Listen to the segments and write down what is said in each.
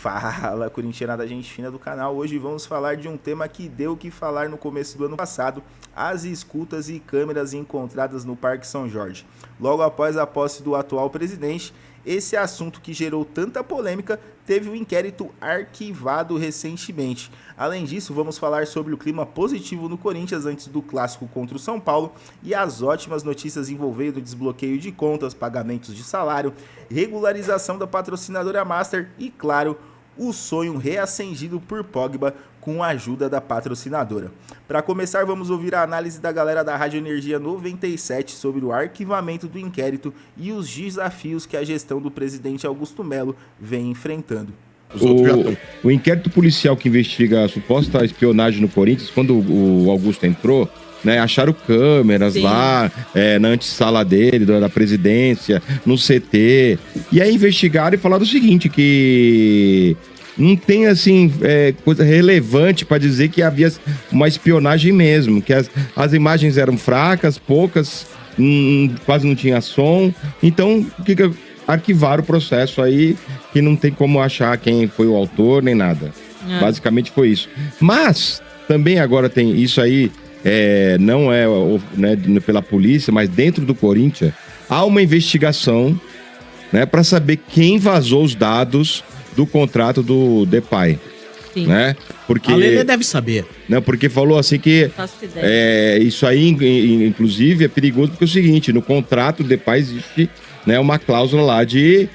Fala, corintianada, gente fina do canal. Hoje vamos falar de um tema que deu o que falar no começo do ano passado: as escutas e câmeras encontradas no Parque São Jorge. Logo após a posse do atual presidente, esse assunto que gerou tanta polêmica teve um inquérito arquivado recentemente. Além disso, vamos falar sobre o clima positivo no Corinthians antes do clássico contra o São Paulo e as ótimas notícias envolvendo desbloqueio de contas, pagamentos de salário, regularização da patrocinadora Master e, claro, o sonho reacendido por Pogba com a ajuda da patrocinadora. Para começar, vamos ouvir a análise da galera da Rádio Energia 97 sobre o arquivamento do inquérito e os desafios que a gestão do presidente Augusto Melo vem enfrentando. O inquérito policial que investiga a suposta espionagem no Corinthians, quando o Augusto entrou, né, acharam câmeras lá na antessala dele, da presidência, no CT. E aí investigaram e falaram o seguinte, que não tem, assim, coisa relevante para dizer que havia uma espionagem mesmo, que as imagens eram fracas, poucas, quase não tinha som. Então, arquivaram o processo aí, que não tem como achar quem foi o autor, nem nada. Basicamente foi isso. Mas, também agora tem isso aí, não é, né, pela polícia, mas dentro do Corinthians, há uma investigação, né, para saber quem vazou os dados do contrato do Depay. Sim. Né? Porque, a Lelê deve saber. Né, porque falou assim que isso aí, inclusive, é perigoso porque é o seguinte, no contrato do Depay existe, né, uma cláusula lá de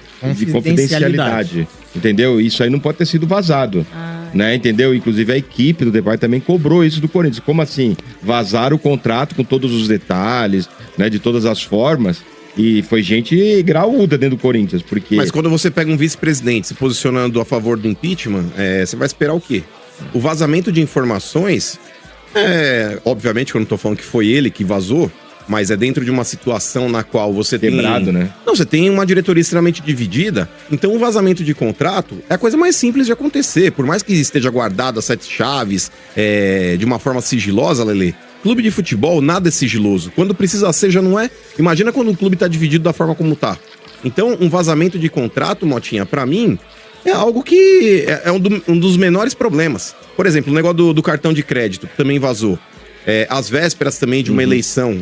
confidencialidade. Entendeu? Isso aí não pode ter sido vazado. Né, entendeu? Inclusive a equipe do Depay também cobrou isso do Corinthians. Como assim? Vazar o contrato com todos os detalhes, né, de todas as formas. E foi gente graúda dentro do Corinthians, porque... Mas quando você pega um vice-presidente se posicionando a favor do impeachment, você vai esperar o quê? O vazamento de informações, obviamente que eu não tô falando que foi ele que vazou, mas é dentro de uma situação na qual você Quebrado, né? Não, você tem uma diretoria extremamente dividida, então o vazamento de contrato é a coisa mais simples de acontecer. Por mais que esteja guardado as 7 chaves de uma forma sigilosa, Lelê, clube de futebol nada é sigiloso. Quando precisa ser, já não é. Imagina quando o clube tá dividido da forma como tá. Então, um vazamento de contrato, Motinha, pra mim, é algo que é um dos menores problemas. Por exemplo, o negócio do cartão de crédito, que também vazou. As vésperas também de uma eleição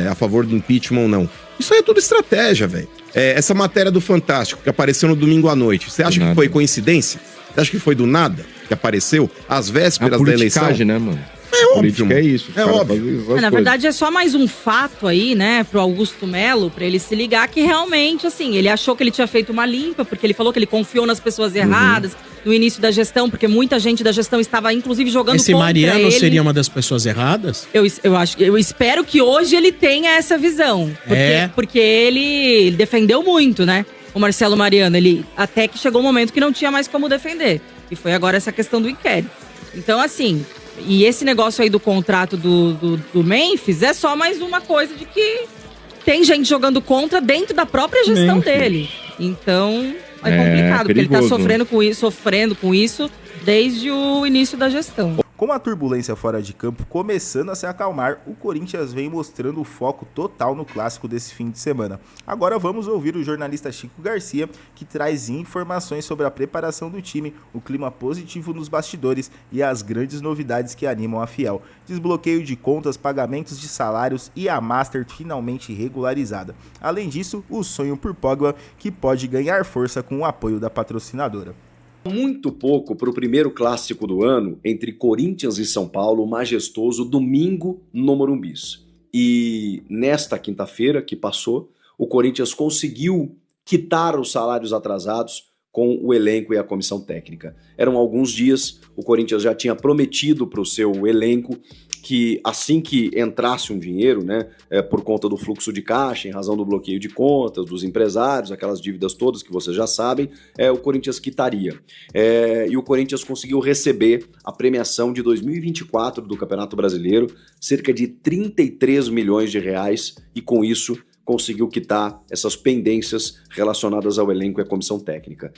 a favor do impeachment ou não. Isso aí é tudo estratégia, velho. Essa matéria do Fantástico, que apareceu no domingo à noite, você acha que foi coincidência? Você acha que foi do nada que apareceu? Às vésperas da eleição? Né, mano? Política é isso. É óbvio. Na verdade, é só mais um fato aí, né, pro Augusto Melo, pra ele se ligar que realmente, assim, ele achou que ele tinha feito uma limpa, porque ele falou que ele confiou nas pessoas erradas no início da gestão, porque muita gente da gestão estava, inclusive, jogando contra ele. Esse Mariano seria uma das pessoas erradas? Eu espero que hoje ele tenha essa visão. Porque ele defendeu muito, né, o Marcelo Mariano. Ele até que chegou um momento que não tinha mais como defender. E foi agora essa questão do inquérito. Então, assim... E esse negócio aí do contrato do Memphis é só mais uma coisa de que tem gente jogando contra dentro da própria gestão dele. Então, é complicado, porque ele tá sofrendo com isso desde o início da gestão. Com a turbulência fora de campo começando a se acalmar, o Corinthians vem mostrando o foco total no clássico desse fim de semana. Agora vamos ouvir o jornalista Chico Garcia, que traz informações sobre a preparação do time, o clima positivo nos bastidores e as grandes novidades que animam a Fiel. Desbloqueio de contas, pagamentos de salários e a Master finalmente regularizada. Além disso, o sonho por Pogba, que pode ganhar força com o apoio da patrocinadora. Muito pouco para o primeiro clássico do ano entre Corinthians e São Paulo, majestoso, domingo no Morumbis. E nesta quinta-feira que passou, o Corinthians conseguiu quitar os salários atrasados com o elenco e a comissão técnica. Eram alguns dias, o Corinthians já tinha prometido para o seu elenco que assim que entrasse um dinheiro, né, por conta do fluxo de caixa, em razão do bloqueio de contas, dos empresários, aquelas dívidas todas que vocês já sabem, o Corinthians quitaria. E o Corinthians conseguiu receber a premiação de 2024 do Campeonato Brasileiro, cerca de 33 milhões de reais, e com isso conseguiu quitar essas pendências relacionadas ao elenco e à comissão técnica.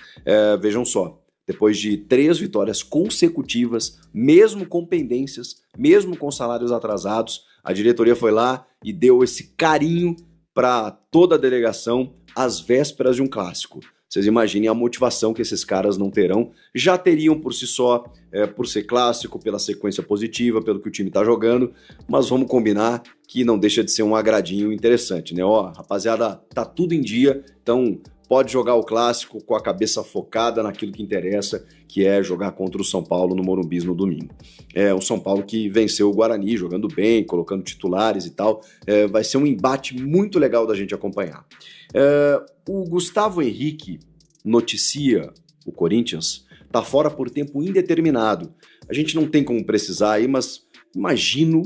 Vejam só, depois de 3 vitórias consecutivas, mesmo com pendências, mesmo com salários atrasados, a diretoria foi lá e deu esse carinho para toda a delegação às vésperas de um clássico. Vocês imaginem a motivação que esses caras não terão. Já teriam por si só, por ser clássico, pela sequência positiva, pelo que o time tá jogando, mas vamos combinar que não deixa de ser um agradinho interessante, né? Ó, rapaziada, tá tudo em dia, então pode jogar o clássico com a cabeça focada naquilo que interessa, que é jogar contra o São Paulo no Morumbi no domingo. O São Paulo que venceu o Guarani, jogando bem, colocando titulares e tal. Vai ser um embate muito legal da gente acompanhar. O Gustavo Henrique noticia o Corinthians, tá fora por tempo indeterminado. A gente não tem como precisar aí, mas imagino,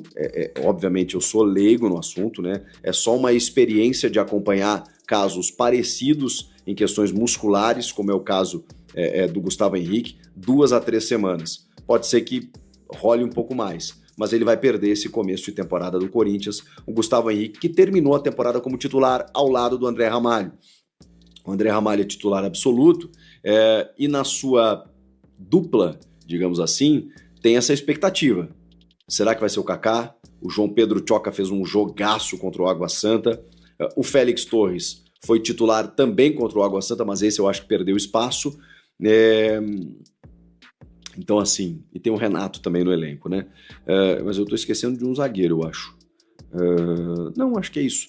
obviamente eu sou leigo no assunto, né? É só uma experiência de acompanhar casos parecidos em questões musculares, como é o caso do Gustavo Henrique, 2 a 3 semanas. Pode ser que role um pouco mais, mas ele vai perder esse começo de temporada do Corinthians. O Gustavo Henrique, que terminou a temporada como titular ao lado do André Ramalho. O André Ramalho é titular absoluto e na sua dupla, digamos assim, tem essa expectativa. Será que vai ser o Kaká? O João Pedro Tchoca fez um jogaço contra o Água Santa. O Félix Torres foi titular também contra o Água Santa, mas esse eu acho que perdeu espaço. Então, assim, e tem o Renato também no elenco, né? Mas eu tô esquecendo de um zagueiro, eu acho. Não, acho que é isso.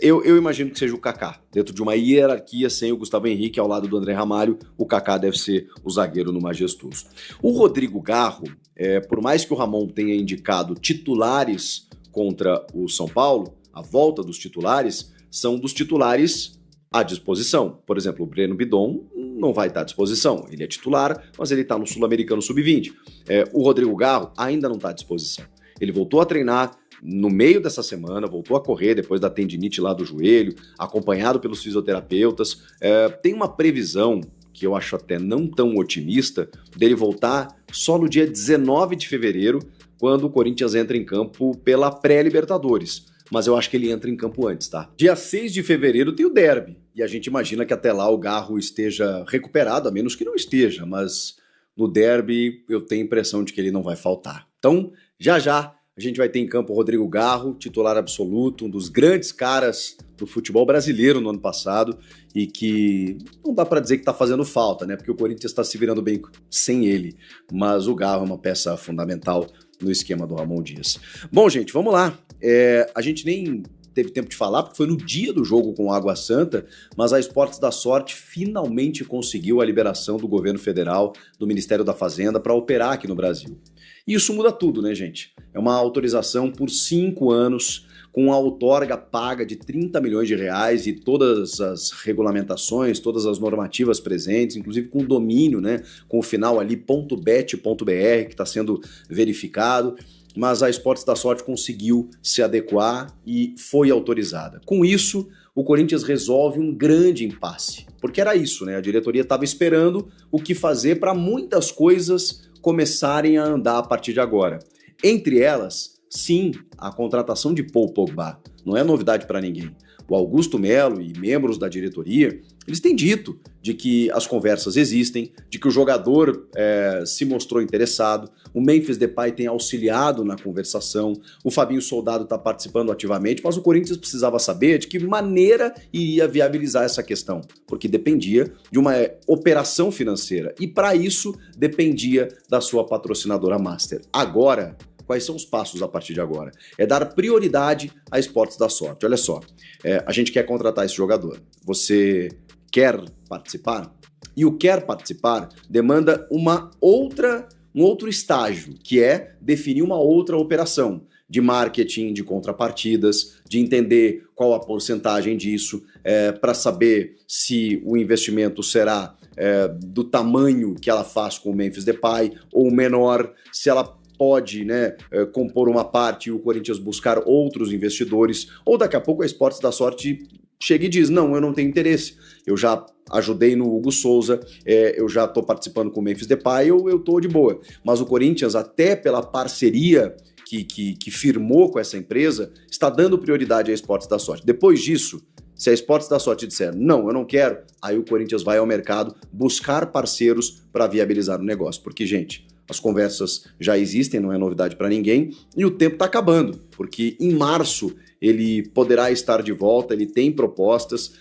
Eu imagino que seja o Kaká. Dentro de uma hierarquia sem o Gustavo Henrique ao lado do André Ramalho, o Kaká deve ser o zagueiro no Majestoso. O Rodrigo Garro, por mais que o Ramon tenha indicado titulares contra o São Paulo, a volta dos titulares são dos titulares à disposição. Por exemplo, o Breno Bidon não vai estar à disposição. Ele é titular, mas ele está no Sul-Americano Sub-20. O Rodrigo Garro ainda não está à disposição. Ele voltou a treinar no meio dessa semana, voltou a correr depois da tendinite lá do joelho, acompanhado pelos fisioterapeutas. Tem uma previsão, que eu acho até não tão otimista, dele voltar só no dia 19 de fevereiro, quando o Corinthians entra em campo pela pré-Libertadores. Mas eu acho que ele entra em campo antes, tá? Dia 6 de fevereiro tem o derby, e a gente imagina que até lá o Garro esteja recuperado, a menos que não esteja, mas no derby eu tenho a impressão de que ele não vai faltar. Então, já a gente vai ter em campo o Rodrigo Garro, titular absoluto, um dos grandes caras do futebol brasileiro no ano passado, e que não dá para dizer que tá fazendo falta, né? Porque o Corinthians está se virando bem sem ele, mas o Garro é uma peça fundamental no esquema do Ramon Dias. Bom, gente, vamos lá. A gente nem teve tempo de falar, porque foi no dia do jogo com o Água Santa, mas a Esportes da Sorte finalmente conseguiu a liberação do governo federal, do Ministério da Fazenda, para operar aqui no Brasil. E isso muda tudo, né, gente? É uma autorização por 5 anos, com a outorga paga de 30 milhões de reais e todas as regulamentações, todas as normativas presentes, inclusive com domínio, né, com o final ali .bet.br, que está sendo verificado. Mas a Esportes da Sorte conseguiu se adequar e foi autorizada. Com isso, o Corinthians resolve um grande impasse, porque era isso, né? A diretoria estava esperando o que fazer para muitas coisas começarem a andar a partir de agora. Entre elas, sim, a contratação de Paul Pogba. Não é novidade para ninguém. O Augusto Melo e membros da diretoria, eles têm dito de que as conversas existem, de que o jogador se mostrou interessado, o Memphis Depay tem auxiliado na conversação, o Fabinho Soldado está participando ativamente, mas o Corinthians precisava saber de que maneira iria viabilizar essa questão, porque dependia de uma operação financeira e para isso dependia da sua patrocinadora Master. Agora, quais são os passos a partir de agora? É dar prioridade a Esportes da Sorte. Olha só, a gente quer contratar esse jogador. Você quer participar? E o quer participar demanda um outro estágio, que é definir uma outra operação de marketing, de contrapartidas, de entender qual a porcentagem disso, para saber se o investimento será do tamanho que ela faz com o Memphis Depay ou menor, se ela pode, né, compor uma parte e o Corinthians buscar outros investidores, ou daqui a pouco a Esportes da Sorte chega e diz, não, eu não tenho interesse, eu já ajudei no Hugo Souza, eu já estou participando com o Memphis Depay, eu estou de boa. Mas o Corinthians, até pela parceria que firmou com essa empresa, está dando prioridade à Esportes da Sorte. Depois disso, se a Esportes da Sorte disser, não, eu não quero, aí o Corinthians vai ao mercado buscar parceiros para viabilizar o negócio. Porque, gente, as conversas já existem, não é novidade para ninguém, e o tempo está acabando, porque em março ele poderá estar de volta, ele tem propostas,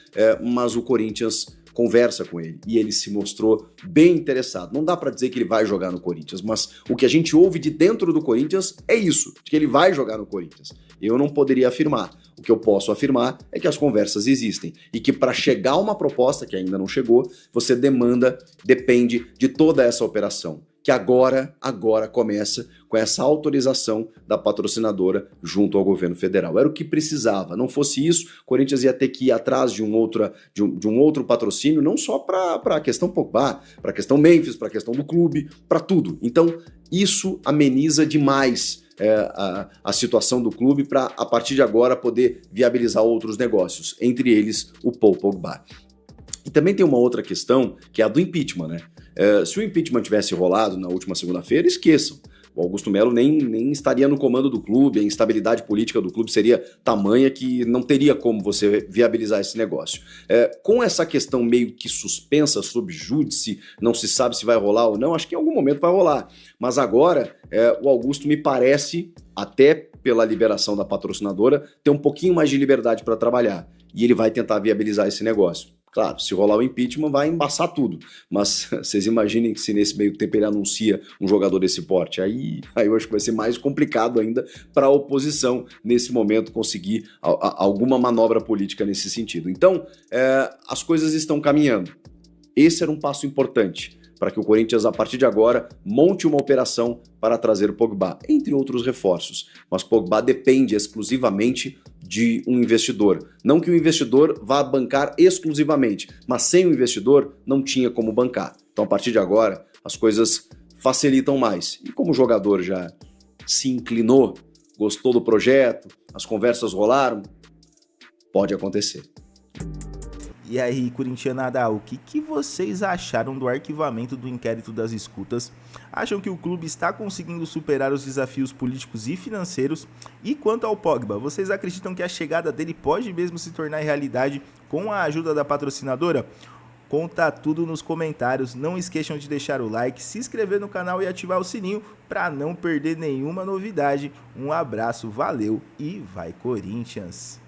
mas o Corinthians conversa com ele e ele se mostrou bem interessado. Não dá para dizer que ele vai jogar no Corinthians, mas o que a gente ouve de dentro do Corinthians é isso, de que ele vai jogar no Corinthians. Eu não poderia afirmar. O que eu posso afirmar é que as conversas existem e que para chegar a uma proposta que ainda não chegou, você depende de toda essa operação, que agora começa com essa autorização da patrocinadora junto ao governo federal. Era o que precisava. Não fosse isso, o Corinthians ia ter que ir atrás de um outro patrocínio, não só para a questão Pogba, para a questão Memphis, para a questão do clube, para tudo. Então, isso ameniza demais a situação do clube para, a partir de agora, poder viabilizar outros negócios, entre eles o Paul Pogba. E também tem uma outra questão, que é a do impeachment, né? Se o impeachment tivesse rolado na última segunda-feira, esqueçam. O Augusto Melo nem estaria no comando do clube, a instabilidade política do clube seria tamanha que não teria como você viabilizar esse negócio. Com essa questão meio que suspensa, sob júdice, não se sabe se vai rolar ou não, acho que em algum momento vai rolar. Mas agora, o Augusto me parece, até pela liberação da patrocinadora, ter um pouquinho mais de liberdade para trabalhar. E ele vai tentar viabilizar esse negócio. Claro, se rolar o impeachment vai embaçar tudo, mas vocês imaginem que se nesse meio tempo ele anuncia um jogador desse porte, aí eu acho que vai ser mais complicado ainda para a oposição nesse momento conseguir alguma manobra política nesse sentido. Então, as coisas estão caminhando. Esse era um passo importante para que o Corinthians, a partir de agora, monte uma operação para trazer o Pogba, entre outros reforços. Mas Pogba depende exclusivamente de um investidor. Não que o investidor vá bancar exclusivamente, mas sem o investidor não tinha como bancar. Então, a partir de agora, as coisas facilitam mais. E como o jogador já se inclinou, gostou do projeto, as conversas rolaram, pode acontecer. E aí, corintianada, o que vocês acharam do arquivamento do inquérito das escutas? Acham que o clube está conseguindo superar os desafios políticos e financeiros? E quanto ao Pogba, vocês acreditam que a chegada dele pode mesmo se tornar realidade com a ajuda da patrocinadora? Conta tudo nos comentários, não esqueçam de deixar o like, se inscrever no canal e ativar o sininho para não perder nenhuma novidade. Um abraço, valeu e vai Corinthians!